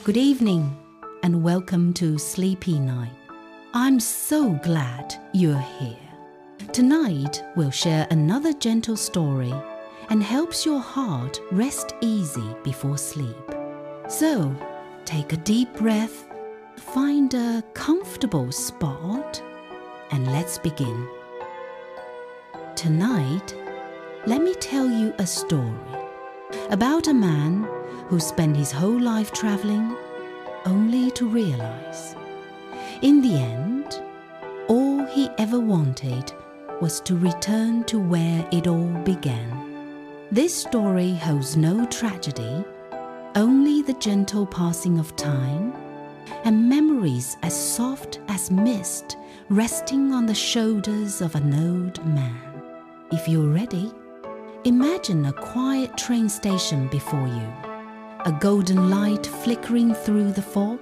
Good evening and welcome to Sleepy Night. I'm so glad you're here. Tonight we'll share another gentle story and helps your heart rest easy before sleep. So, take a deep breath, find a comfortable spot, and let's begin. Tonight, let me tell you a story about a man who spent his whole life traveling only to realize, in the end, all he ever wanted was to return to where it all began. This story holds no tragedy, only the gentle passing of time and memories as soft as mist resting on the shoulders of an old man. If you're ready, imagine a quiet train station before you, a golden light flickering through the fog,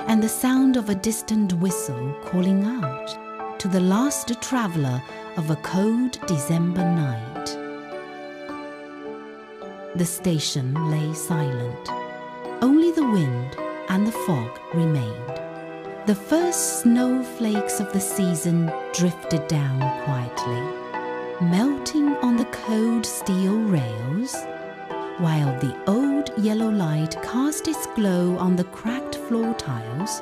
and the sound of a distant whistle calling out to the last traveller of a cold December night. The station lay silent. Only the wind and the fog remained. The first snowflakes of the season drifted down quietly, melting on the cold steel rails, while the old yellow light cast its glow on the cracked floor tiles,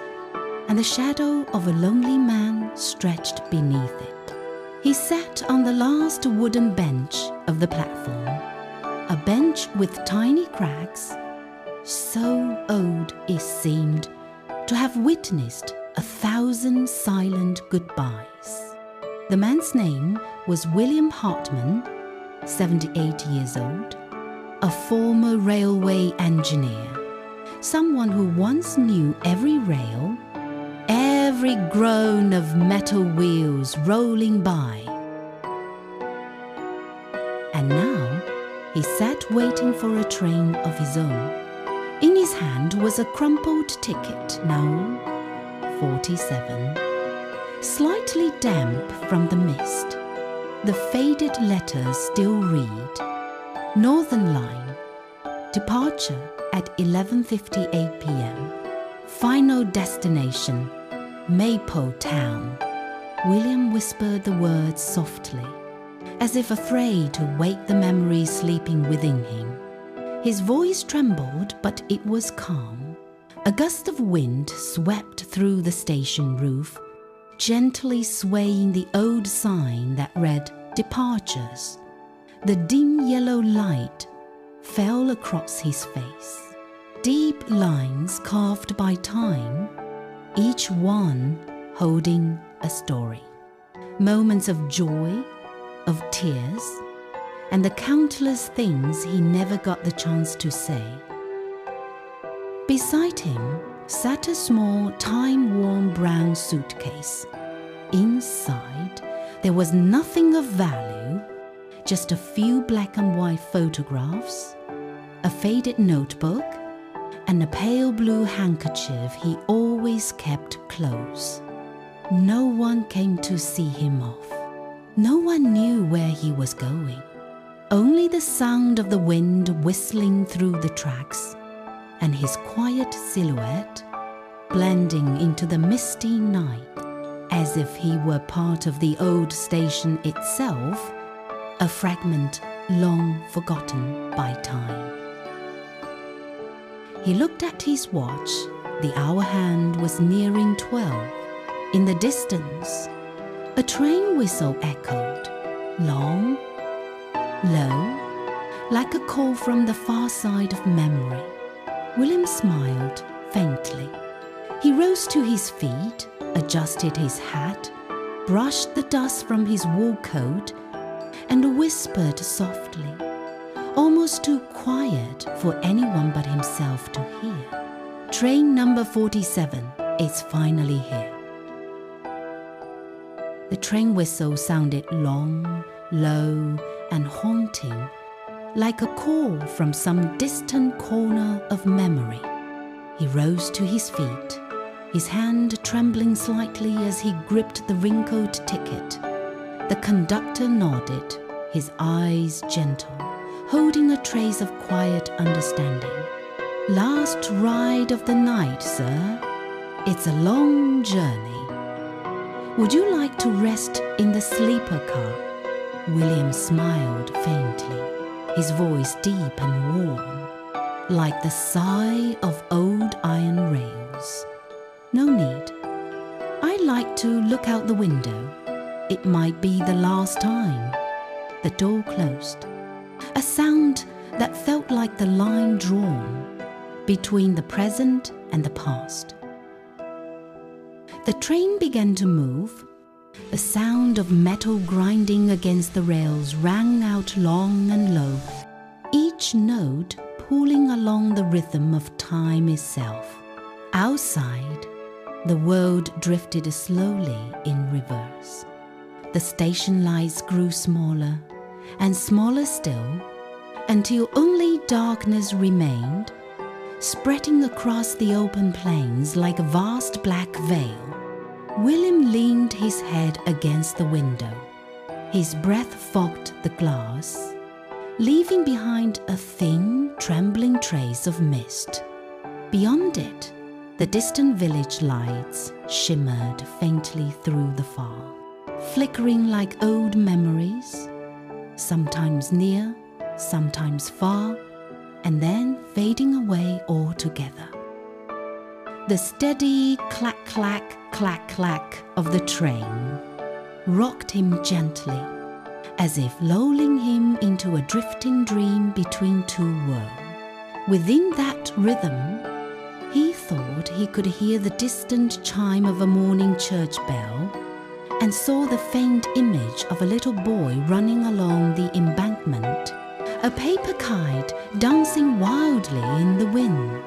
and the shadow of a lonely man stretched beneath it. He sat on the last wooden bench of the platform, a bench with tiny cracks, so old it seemed to have witnessed 1,000 silent goodbyes. The man's name was William Hartman, 78 years old, a former railway engineer, someone who once knew every rail, every groan of metal wheels rolling by. And now he sat waiting for a train of his own. In his hand was a crumpled ticket, now 47, slightly damp from the mist. The faded letters still read, Northern Line, departure at 11:58 p.m. Final destination, Maple Town. William whispered the words softly, as if afraid to wake the memories sleeping within him. His voice trembled, but it was calm. A gust of wind swept through the station roof, gently swaying the old sign that read, Departures. The dim yellow light fell across his face. Deep lines carved by time, each one holding a story. Moments of joy, of tears, and the countless things he never got the chance to say. Beside him sat a small, time-worn brown suitcase. Inside, there was nothing of value, just a few black and white photographs, a faded notebook, and a pale blue handkerchief he always kept close. No one came to see him off. No one knew where he was going. Only the sound of the wind whistling through the tracks, and his quiet silhouette blending into the misty night, as if he were part of the old station itself, a fragment long forgotten by time. He looked at his watch. The hour hand was nearing 12. In the distance, a train whistle echoed, long, low, like a call from the far side of memory. William smiled faintly. He rose to his feet, adjusted his hat, brushed the dust from his wool coat, and whispered softly, almost too quiet for anyone but himself to hear. Train number 47 is finally here. The train whistle sounded long, low, and haunting, like a call from some distant corner of memory. He rose to his feet, his hand trembling slightly as he gripped the wrinkled ticket. The conductor nodded, his eyes gentle, holding a trace of quiet understanding. "Last ride of the night, sir. It's a long journey. Would you like to rest in the sleeper car?" William smiled faintly, his voice deep and warm, like the sigh of old iron rails. "No need. I'd like to look out the window. It might be the last time." The door closed, a sound that felt like the line drawn between the present and the past. The train began to move. The sound of metal grinding against the rails rang out long and low, each note pulling along the rhythm of time itself. Outside, the world drifted slowly in reverse. The station lights grew smaller and smaller still, until only darkness remained, spreading across the open plains like a vast black veil. William leaned his head against the window. His breath fogged the glass, leaving behind a thin, trembling trace of mist. Beyond it, the distant village lights shimmered faintly through the far, flickering like old memories, sometimes near, sometimes far, and then fading away altogether. The steady clack-clack, clack-clack of the train rocked him gently, as if lulling him into a drifting dream between two worlds. Within that rhythm, he thought he could hear the distant chime of a morning church bell, and saw the faint image of a little boy running along the embankment, a paper kite dancing wildly in the wind.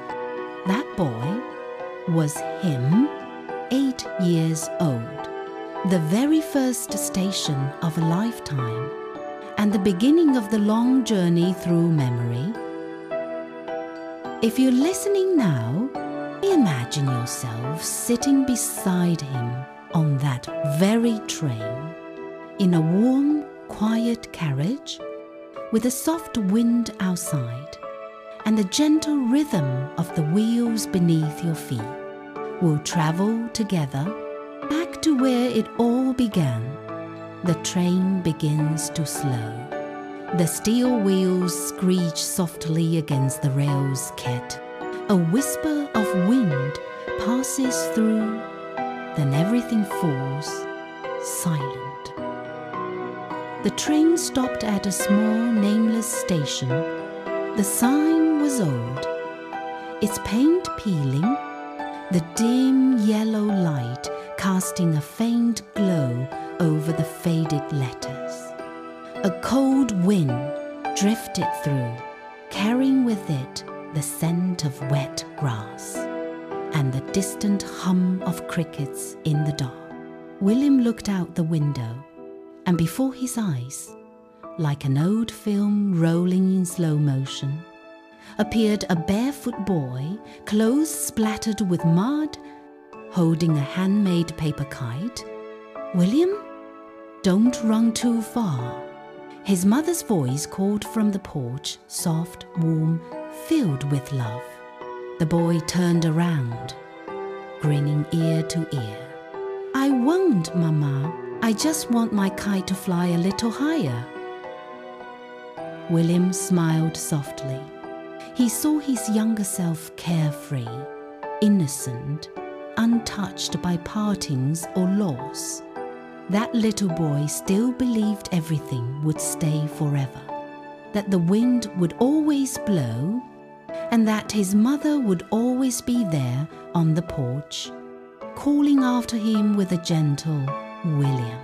That boy was him, 8 years old, the very first station of a lifetime, and the beginning of the long journey through memory. If you're listening now, imagine yourself sitting beside him on that very train, in a warm, quiet carriage, with a soft wind outside, and the gentle rhythm of the wheels beneath your feet. We'll travel together back to where it all began. The train begins to slow. The steel wheels screech softly against the rails' cat. A whisper of wind passes through, then everything falls silent. The train stopped at a small, nameless station. The sign was old, its paint peeling, the dim yellow light casting a faint glow over the faded letters. A cold wind drifted through, carrying with it the scent of wet grass and the distant hum of crickets in the dark. William looked out the window, and before his eyes, like an old film rolling in slow motion, appeared a barefoot boy, clothes splattered with mud, holding a handmade paper kite. "William, don't run too far," his mother's voice called from the porch, soft, warm, filled with love. The boy turned around, grinning ear to ear. "I won't, Mama. I just want my kite to fly a little higher." William smiled softly. He saw his younger self carefree, innocent, untouched by partings or loss. That little boy still believed everything would stay forever, that the wind would always blow, and that his mother would always be there on the porch, calling after him with a gentle "William."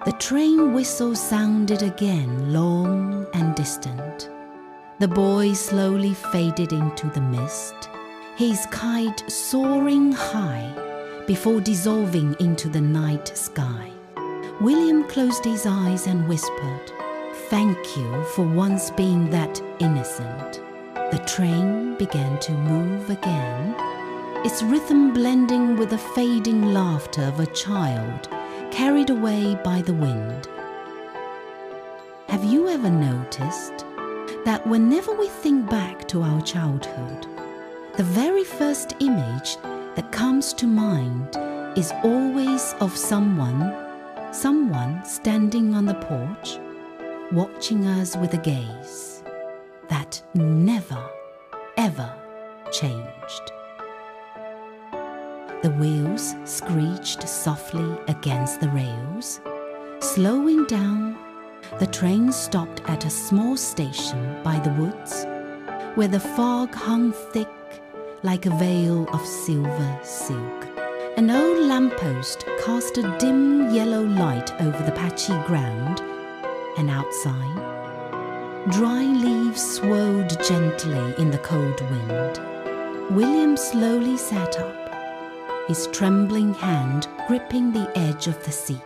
The train whistle sounded again, long and distant. The boy slowly faded into the mist, his kite soaring high before dissolving into the night sky. William closed his eyes and whispered, "Thank you for once being that innocent." The train began to move again, its rhythm blending with the fading laughter of a child carried away by the wind. Have you ever noticed that whenever we think back to our childhood, The very first image that comes to mind is always of someone standing on the porch, watching us with a gaze that never, ever changed. The wheels screeched softly against the rails. Slowing down, the train stopped at a small station by the woods, where the fog hung thick like a veil of silver silk. An old lamppost cast a dim yellow light over the patchy ground, and outside, dry leaves swayed gently in the cold wind. William slowly sat up, his trembling hand gripping the edge of the seat.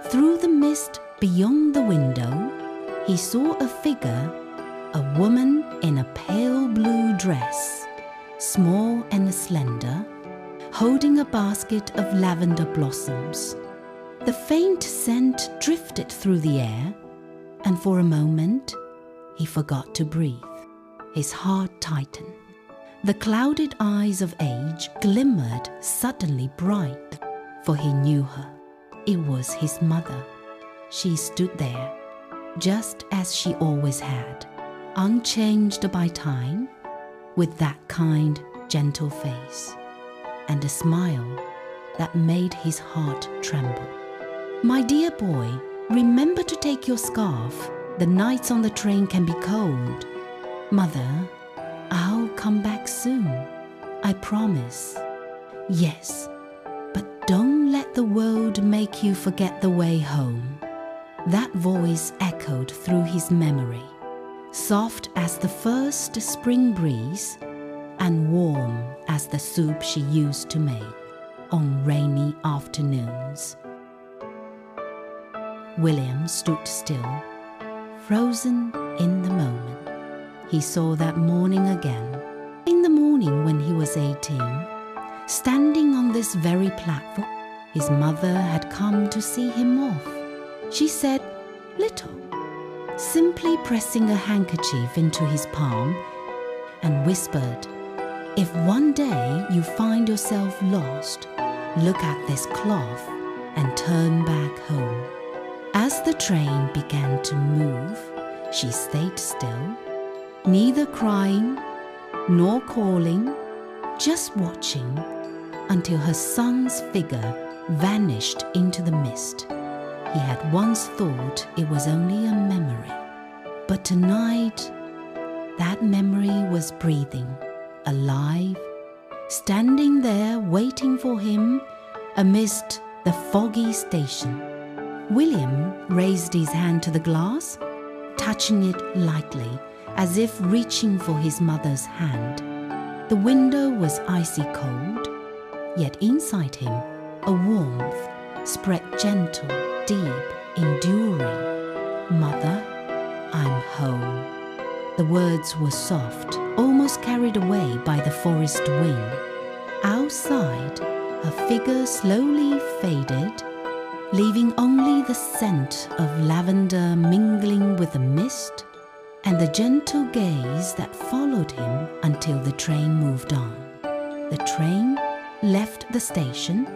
Through the mist beyond the window, he saw a figure, a woman in a pale blue dress, small and slender, holding a basket of lavender blossoms. The faint scent drifted through the air, and for a moment he forgot to breathe. His heart tightened. The clouded eyes of age glimmered suddenly bright, for he knew her. It was his mother. She stood there, just as she always had, unchanged by time, with that kind, gentle face, and a smile that made his heart tremble. "My dear boy, remember to take your scarf. The nights on the train can be cold. Mother, I'll come back soon. I promise." "Yes, but don't let the world make you forget the way home." That voice echoed through his memory, soft as the first spring breeze and warm as the soup she used to make on rainy afternoons. William stood still, frozen in the moment. He saw that morning again, in the morning when he was 18, standing on this very platform. His mother had come to see him off. She said little, simply pressing a handkerchief into his palm, and whispered, "If one day you find yourself lost, look at this cloth and turn back home." As the train began to move, she stayed still, neither crying nor calling, just watching until her son's figure vanished into the mist. He had once thought it was only a memory, but tonight that memory was breathing, alive, standing there waiting for him amidst the foggy station. William raised his hand to the glass, touching it lightly, as if reaching for his mother's hand. The window was icy cold, yet inside him a warmth spread gentle, deep, enduring. "Mother, I'm home." The words were soft, almost carried away by the forest wind. Outside, her figure slowly faded, leaving only the scent of lavender mingling with the mist and the gentle gaze that followed him until the train moved on. The train left the station.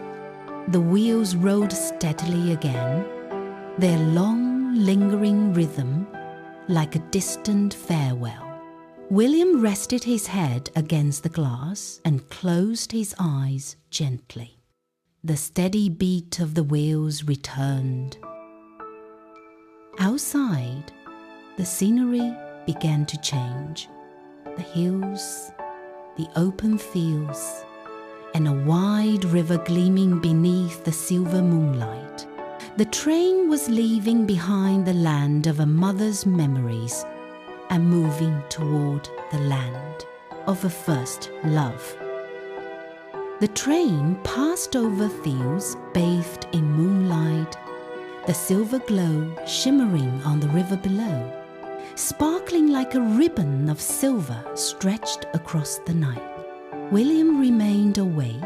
The wheels rolled steadily again, their long, lingering rhythm like a distant farewell. William rested his head against the glass and closed his eyes gently. The steady beat of the wheels returned. Outside, the scenery began to change. The hills, the open fields, and a wide river gleaming beneath the silver moonlight. The train was leaving behind the land of a mother's memories and moving toward the land of a first love. The train passed over fields bathed in moonlight, the silver glow shimmering on the river below, sparkling like a ribbon of silver stretched across the night. William remained awake,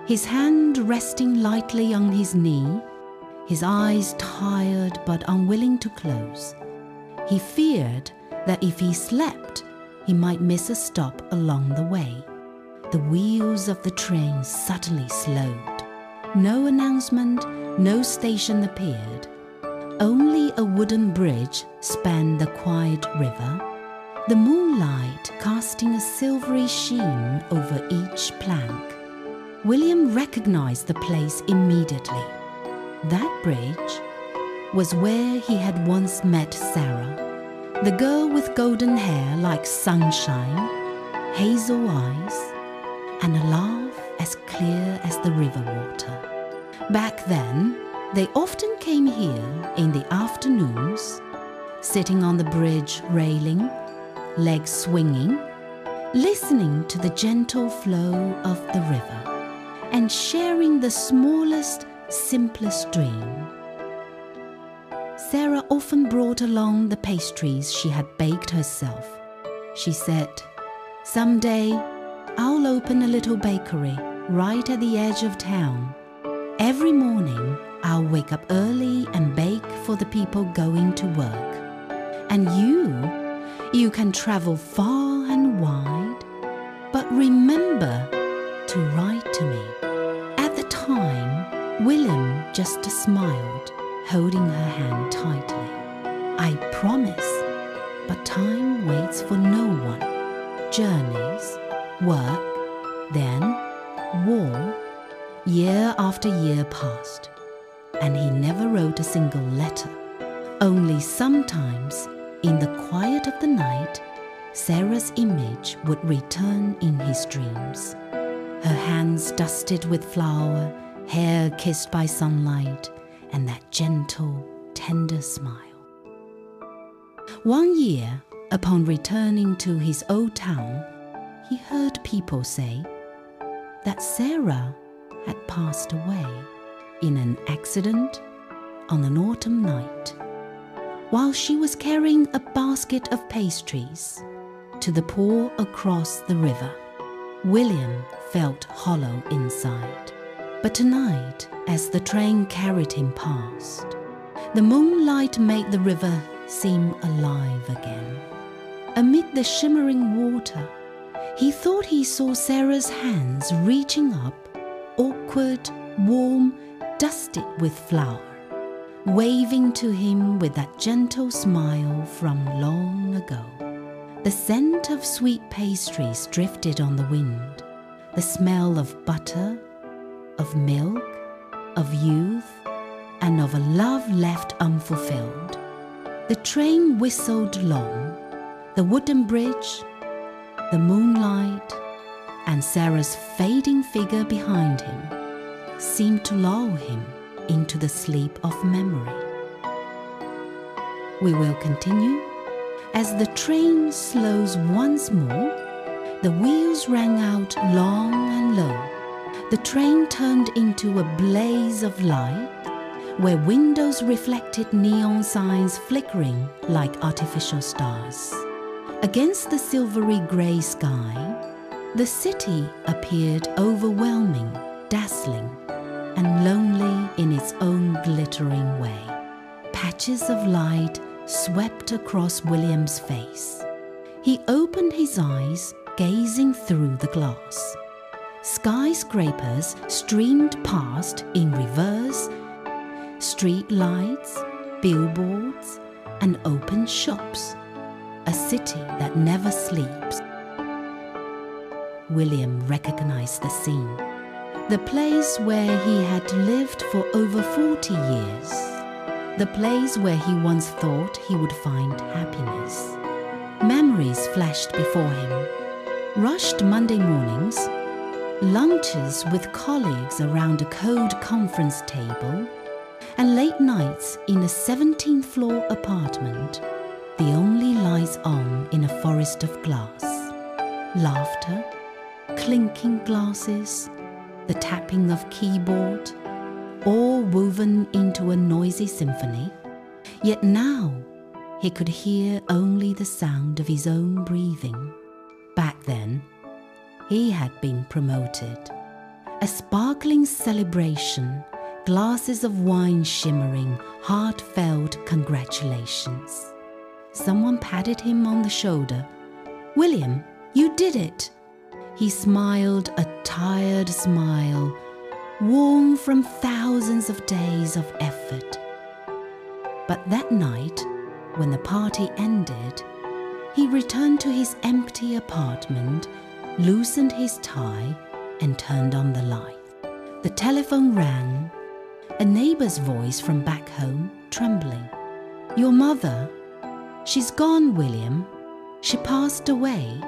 his hand resting lightly on his knee, his eyes tired but unwilling to close. He feared that if he slept, he might miss a stop along the way. the wheels of the train suddenly slowed. No announcement, no station appeared. Only a wooden bridge spanned the quiet river, the moonlight casting a silvery sheen over each plank. William recognized the place immediately. That bridge was where he had once met Sarah, the girl with golden hair like sunshine, hazel eyes, and a laugh as clear as the river water. Back then, they often came here in the afternoons, sitting on the bridge railing, legs swinging, listening to the gentle flow of the river, and sharing the smallest, simplest dream. Sarah often brought along the pastries she had baked herself. She said, "Someday, I'll open a little bakery right at the edge of town. Every morning, I'll wake up early and bake for the people going to work. And you can travel far and wide, but remember to write to me." At the time, William just smiled, holding her hand tightly. "I promise, but time waits for no one. Journeys, work, then war. Year after year passed, and he never wrote a single letter. Only sometimes, in the quiet of the night, Sarah's image would return in his dreams. Her hands dusted with flour, hair kissed by sunlight, and that gentle, tender smile. One year, upon returning to his old town, he heard people say that Sarah had passed away in an accident on an autumn night, while she was carrying a basket of pastries to the poor across the river. William felt hollow inside. But tonight, as the train carried him past, the moonlight made the river seem alive again. Amid the shimmering water, he thought he saw Sarah's hands reaching up, awkward, warm, dusted with flour, waving to him with that gentle smile from long ago. The scent of sweet pastries drifted on the wind, the smell of butter, of milk, of youth, and of a love left unfulfilled. The train whistled long. The wooden bridge, the moonlight, and Sarah's fading figure behind him seemed to lull him into the sleep of memory. We will continue. As the train slows once more, the wheels rang out long and low. The train turned into a blaze of light, where windows reflected neon signs flickering like artificial stars. Against the silvery grey sky, the city appeared overwhelming, dazzling, and lonely in its own glittering way. Patches of light swept across William's face. He opened his eyes, gazing through the glass. Skyscrapers streamed past in reverse, street lights, billboards, and open shops. A city that never sleeps. William recognized the scene. The place where he had lived for over 40 years. The place where he once thought he would find happiness. Memories flashed before him. Rushed Monday mornings, lunches with colleagues around a cold conference table, and late nights in a 17th floor apartment, the only lights on in a forest of glass. Laughter, clinking glasses, the tapping of keyboard, all woven into a noisy symphony. Yet now he could hear only the sound of his own breathing. Back then, he had been promoted. A sparkling celebration, glasses of wine shimmering, heartfelt congratulations. Someone patted him on the shoulder. "William, you did it! He smiled a tired smile, warm from thousands of days of effort. But that night, when the party ended, he returned to his empty apartment, loosened his tie, and turned on the light. The telephone rang, a neighbor's voice from back home, trembling. "Your mother? She's gone, William. She passed away."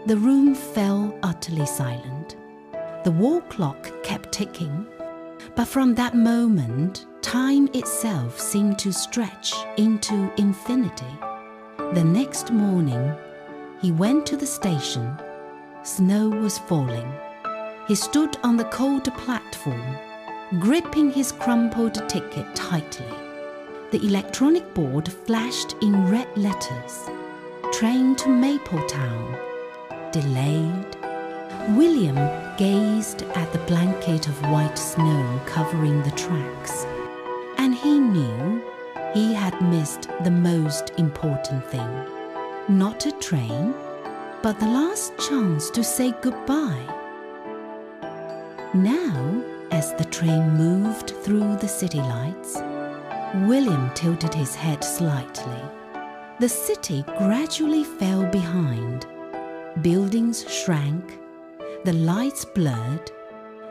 The room fell utterly silent. The wall clock kept ticking, but from that moment, time itself seemed to stretch into infinity. The next morning, he went to the station. Snow was falling. He stood on the cold platform, gripping his crumpled ticket tightly. The electronic board flashed in red letters. "Train to Mapletown. Delayed." William gazed at the blanket of white snow covering the tracks, and he knew he had missed the most important thing. Not a train, but the last chance to say goodbye. Now, as the train moved through the city lights, William tilted his head slightly. The city gradually fell behind. Buildings shrank, the lights blurred,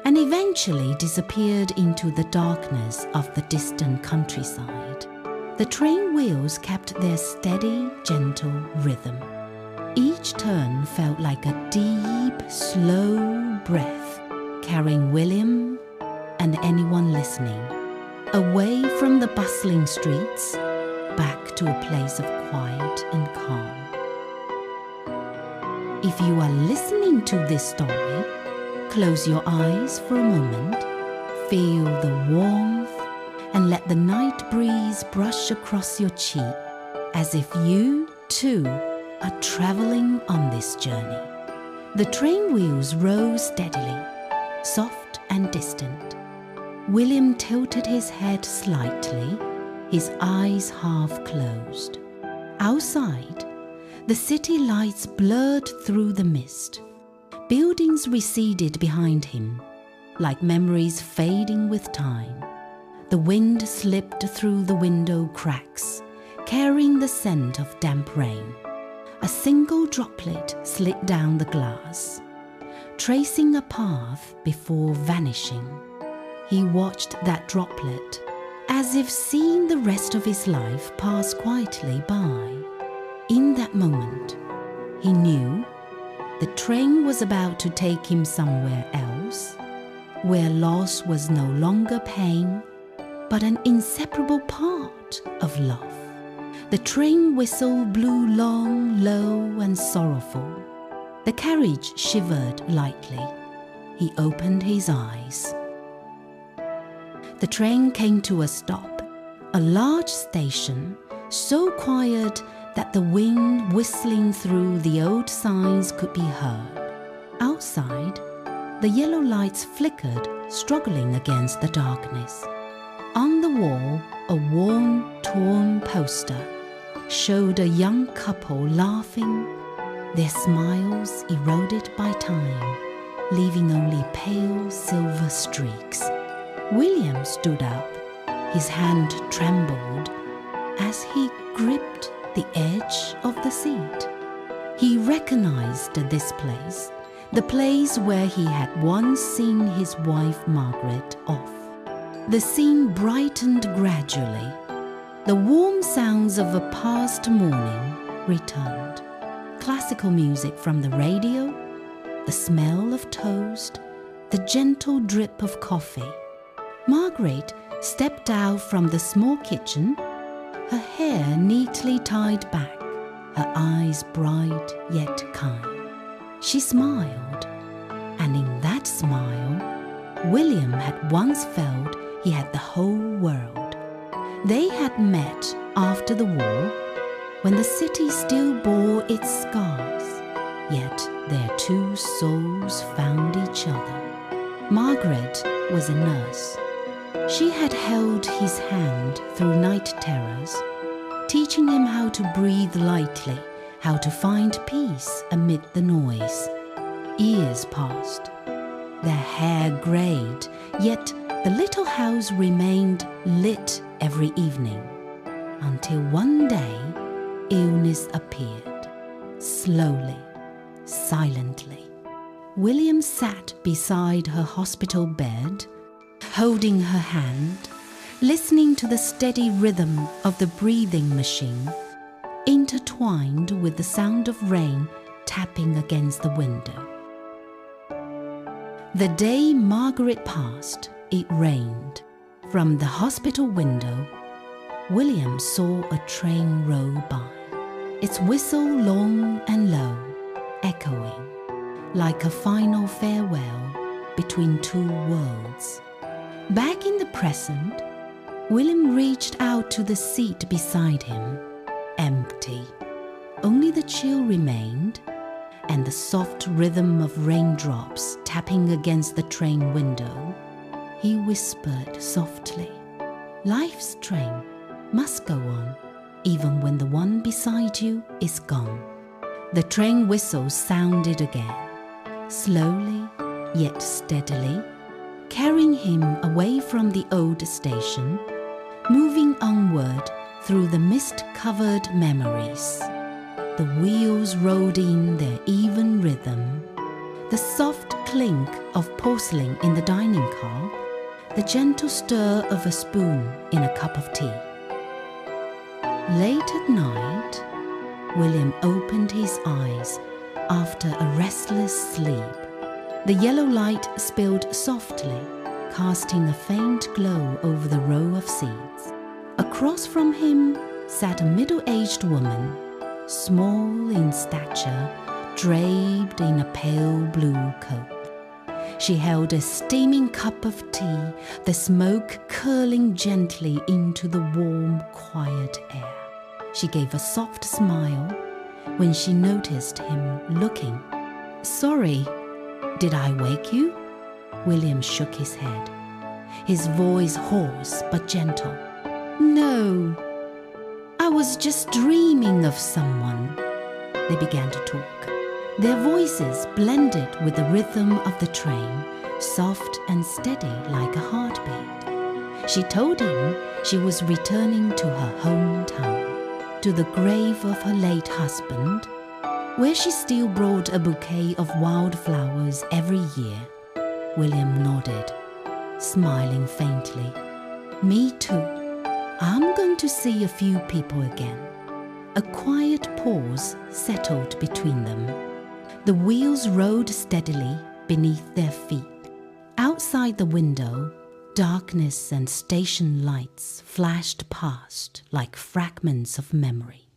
and eventually disappeared into the darkness of the distant countryside. The train wheels kept their steady, gentle rhythm. Each turn felt like a deep, slow breath, carrying William and anyone listening away from the bustling streets, back to a place of quiet and calm. If you are listening to this story, close your eyes for a moment, feel the warmth, and let the night breeze brush across your cheek as if you, too, are traveling on this journey. The train wheels rose steadily, soft and distant. William tilted his head slightly, his eyes half closed. Outside, the city lights blurred through the mist. Buildings receded behind him, like memories fading with time. The wind slipped through the window cracks, carrying the scent of damp rain. A single droplet slid down the glass, tracing a path before vanishing. He watched that droplet, as if seeing the rest of his life pass quietly by. In that moment, he knew the train was about to take him somewhere else, where loss was no longer pain, but an inseparable part of love. The train whistle blew long, low, and sorrowful. The carriage shivered lightly. He opened his eyes. The train came to a stop, a large station, so quiet that the wind whistling through the old signs could be heard. Outside, the yellow lights flickered, struggling against the darkness. On the wall, a worn, torn poster showed a young couple laughing, their smiles eroded by time, leaving only pale silver streaks. William stood up. His hand trembled as he gripped the edge of the seat. He recognized this place, the place where he had once seen his wife Margaret off. The scene brightened gradually. The warm sounds of a past morning returned. Classical music from the radio, the smell of toast, the gentle drip of coffee. Margaret stepped out from the small kitchen, her hair neatly tied back, her eyes bright yet kind. She smiled, and in that smile, William had once felt he had the whole world. They had met after the war, when the city still bore its scars, yet their two souls found each other. Margaret was a nurse. She had held his hand through night terrors, teaching him how to breathe lightly, how to find peace amid the noise. Years passed. Their hair greyed, yet the little house remained lit every evening, until one day illness appeared, slowly, silently. William sat beside her hospital bed, holding her hand, listening to the steady rhythm of the breathing machine, intertwined with the sound of rain tapping against the window. The day Margaret passed, it rained. From the hospital window, William saw a train roll by, its whistle long and low, echoing like a final farewell between two worlds. Back in the present, William reached out to the seat beside him, empty. Only the chill remained, and the soft rhythm of raindrops tapping against the train window. He whispered softly, "Life's train must go on, even when the one beside you is gone." The train whistle sounded again, slowly yet steadily, carrying him away from the old station, moving onward through the mist-covered memories. The wheels rolled in their even rhythm, the soft clink of porcelain in the dining car, the gentle stir of a spoon in a cup of tea. Late at night, William opened his eyes after a restless sleep. The yellow light spilled softly, casting a faint glow over the row of seats. Across from him sat a middle-aged woman, small in stature, draped in a pale blue coat. She held a steaming cup of tea, the smoke curling gently into the warm, quiet air. She gave a soft smile when she noticed him looking. "Sorry, did I wake you?" William shook his head, his voice hoarse but gentle. "No, I was just dreaming of someone." They began to talk. Their voices blended with the rhythm of the train, soft and steady like a heartbeat. She told him she was returning to her hometown, to the grave of her late husband, where she still brought a bouquet of wildflowers every year. William nodded, smiling faintly. "Me too. I'm going to see a few people again." A quiet pause settled between them. The wheels rolled steadily beneath their feet. Outside the window, darkness and station lights flashed past like fragments of memory.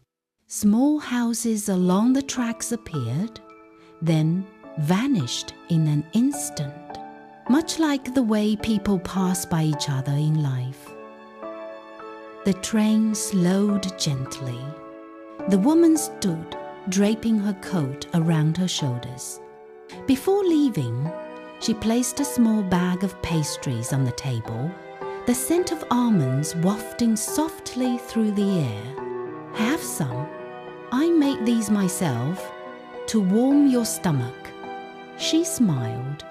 Small houses along the tracks appeared, then vanished in an instant, much like the way people pass by each other in life. The train slowed gently. The woman stood, draping her coat around her shoulders. Before leaving, she placed a small bag of pastries on the table, the scent of almonds wafting softly through the air. "Have some. I made these myself, to warm your stomach." She smiled,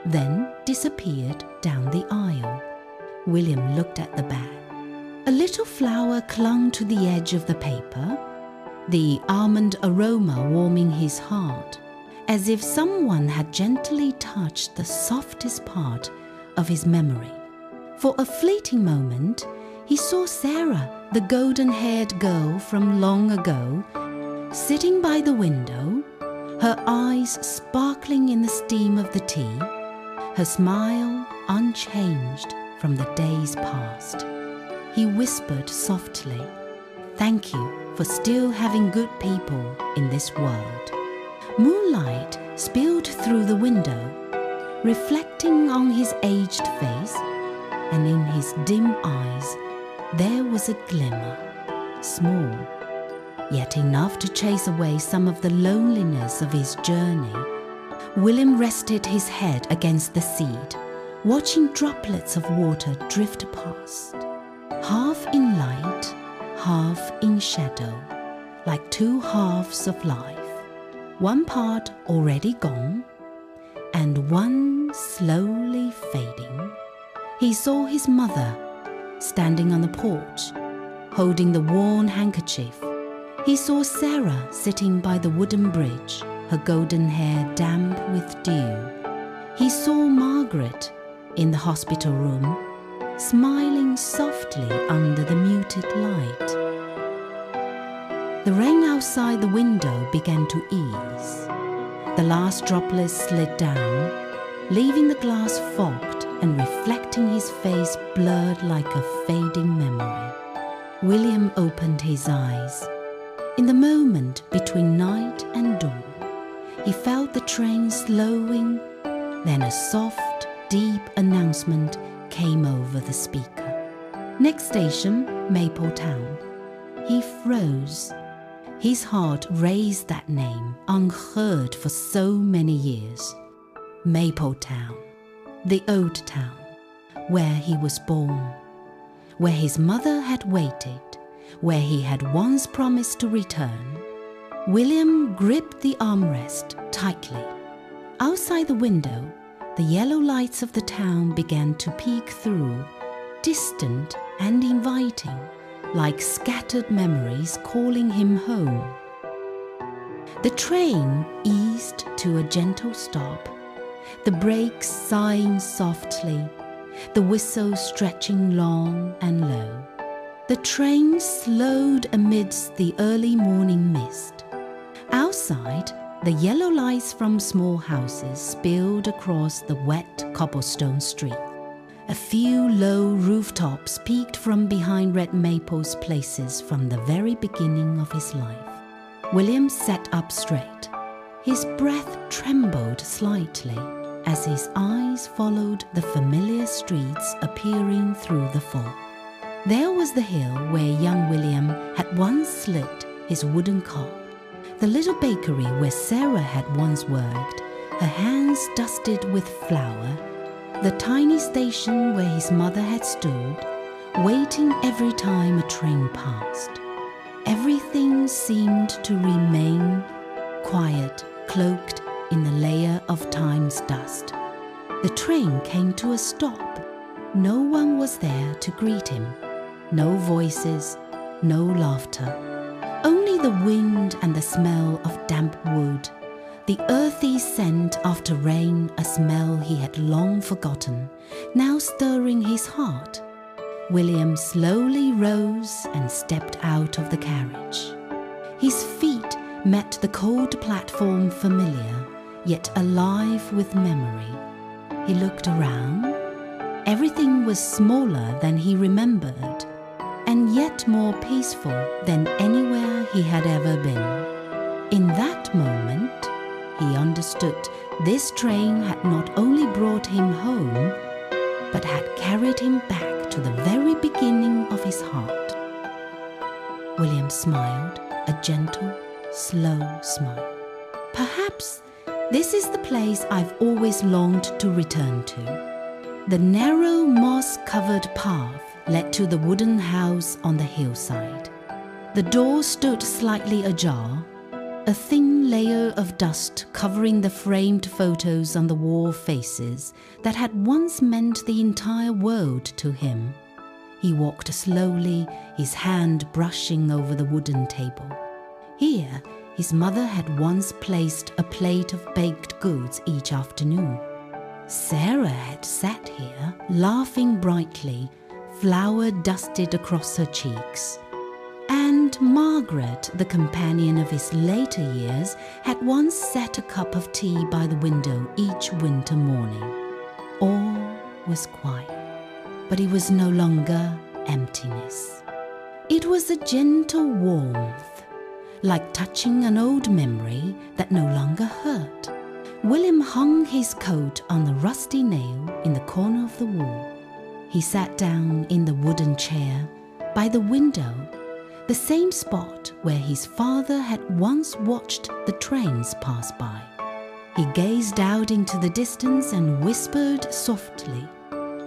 then disappeared down the aisle. William looked at the bag. A little flower clung to the edge of the paper, the almond aroma warming his heart, as if someone had gently touched the softest part of his memory. For a fleeting moment, he saw Sarah, the golden-haired girl from long ago, sitting by the window, her eyes sparkling in the steam of the tea, her smile unchanged from the days past. He whispered softly, "Thank you for still having good people in this world." Moonlight spilled through the window, reflecting on his aged face, and in his dim eyes there was a glimmer, small, yet enough to chase away some of the loneliness of his journey. William rested his head against the seat, watching droplets of water drift past, half in light, half in shadow, like two halves of life. One part already gone, and one slowly fading, he saw his mother standing on the porch, holding the worn handkerchief. He saw Sarah sitting by the wooden bridge, her golden hair damp with dew. He saw Margaret in the hospital room, smiling softly under the muted light. The rain outside the window began to ease. The last droplets slid down, leaving the glass fogged and reflecting his face blurred like a fading memory. William opened his eyes. In the moment between night and dawn, he felt the train slowing, then a soft, deep announcement came over the speaker. Next station, Mapletown. He froze. His heart raised that name, unheard for so many years. Mapletown, the old town, where he was born, where his mother had waited, where he had once promised to return. William gripped the armrest tightly. Outside the window, the yellow lights of the town began to peek through, distant and inviting, like scattered memories calling him home. The train eased to a gentle stop, the brakes sighing softly, the whistle stretching long and low. The train slowed amidst the early morning mist. Outside, the yellow lights from small houses spilled across the wet cobblestone street. A few low rooftops peeked from behind red maples places from the very beginning of his life. William sat up straight. His breath trembled slightly as his eyes followed the familiar streets appearing through the fog. There was the hill where young William had once slid his wooden cart, the little bakery where Sarah had once worked, her hands dusted with flour, the tiny station where his mother had stood, waiting every time a train passed. Everything seemed to remain quiet, cloaked in the layer of time's dust. The train came to a stop. No one was there to greet him. No voices, no laughter. Only the wind and the smell of damp wood, the earthy scent after rain, a smell he had long forgotten, now stirring his heart. William slowly rose and stepped out of the carriage. His feet met the cold platform familiar, yet alive with memory. He looked around. Everything was smaller than he remembered, and yet more peaceful than anywhere he had ever been. In that moment, he understood this train had not only brought him home, but had carried him back to the very beginning of his heart. William smiled, a gentle, slow smile. Perhaps this is the place I've always longed to return to. The narrow, moss-covered path led to the wooden house on the hillside. The door stood slightly ajar, a thin layer of dust covering the framed photos on the wall faces that had once meant the entire world to him. He walked slowly, his hand brushing over the wooden table. Here, his mother had once placed a plate of baked goods each afternoon. Sarah had sat here, laughing brightly, flour dusted across her cheeks. And Margaret, the companion of his later years, had once set a cup of tea by the window each winter morning. All was quiet, but it was no longer emptiness. It was a gentle warmth, like touching an old memory that no longer hurt. William hung his coat on the rusty nail in the corner of the wall. He sat down in the wooden chair by the window, the same spot where his father had once watched the trains pass by. He gazed out into the distance and whispered softly,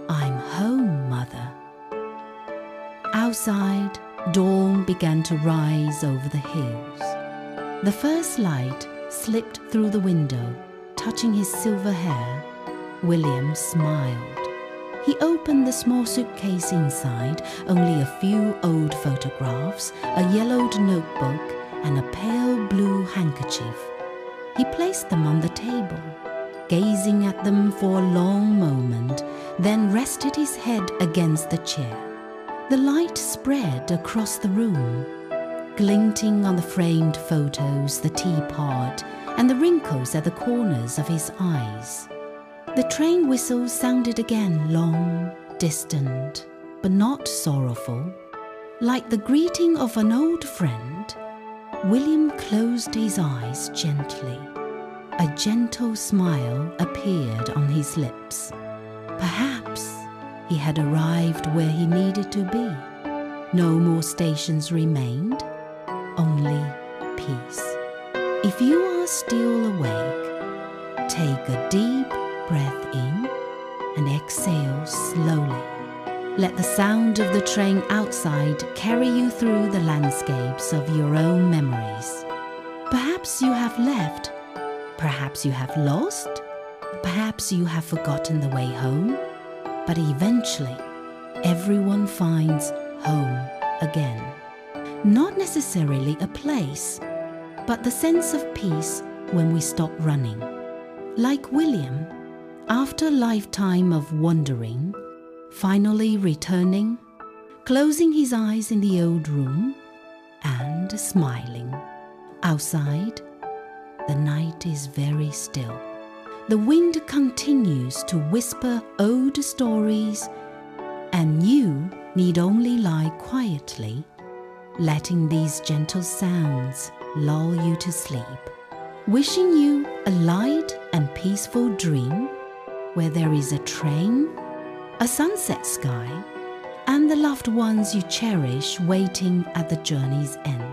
"I'm home, Mother." Outside, dawn began to rise over the hills. The first light slipped through the window, touching his silver hair, William smiled. He opened the small suitcase inside, only a few old photographs, a yellowed notebook, and a pale blue handkerchief. He placed them on the table, gazing at them for a long moment, then rested his head against the chair. The light spread across the room, glinting on the framed photos, the teapot, and the wrinkles at the corners of his eyes. The train whistle sounded again, long, distant, but not sorrowful. Like the greeting of an old friend, William closed his eyes gently. A gentle smile appeared on his lips. Perhaps he had arrived where he needed to be. No more stations remained, only peace. If you are still awake, take a deep breath in and exhale slowly. Let the sound of the train outside carry you through the landscapes of your own memories. Perhaps you have left, perhaps you have lost, perhaps you have forgotten the way home, but eventually everyone finds home again. Not necessarily a place, but the sense of peace when we stop running. Like William, after a lifetime of wandering, finally returning, closing his eyes in the old room, and smiling. Outside, the night is very still. The wind continues to whisper old stories, and you need only lie quietly, letting these gentle sounds lull you to sleep. Wishing you a light and peaceful dream where there is a train, a sunset sky, and the loved ones you cherish waiting at the journey's end.